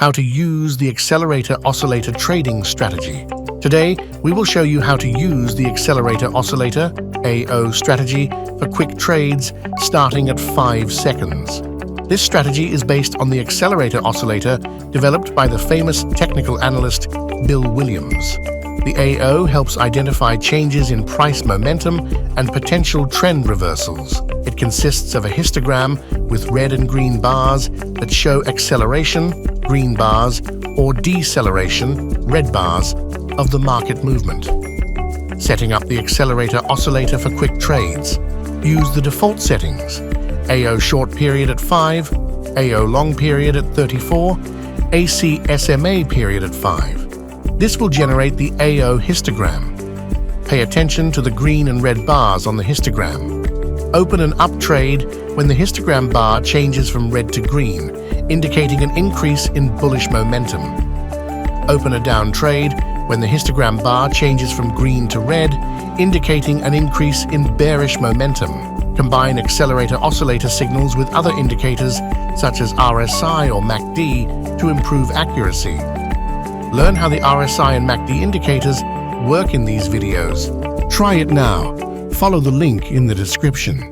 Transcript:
how to use the Accelerator Oscillator trading strategy. Today, we will show you how to use the Accelerator Oscillator AO strategy for quick trades starting at 5 seconds. This strategy is based on the Accelerator Oscillator developed by the famous technical analyst Bill Williams. The AO helps identify changes in price momentum and potential trend reversals. It consists of a histogram with red and green bars that show acceleration, green bars, or deceleration, red bars, of the market movement. Setting up the Accelerator Oscillator for quick trades. Use the default settings: AO short period at 5, AO long period at 34, AC SMA period at 5. This will generate the AO histogram. Pay attention to the green and red bars on the histogram. Open an up trade when the histogram bar changes from red to green, indicating an increase in bullish momentum. Open a down trade when the histogram bar changes from green to red, indicating an increase in bearish momentum. Combine Accelerator Oscillator signals with other indicators such as RSI or MACD to improve accuracy. Learn how the RSI and MACD indicators work in these videos. Try it now. Follow the link in the description.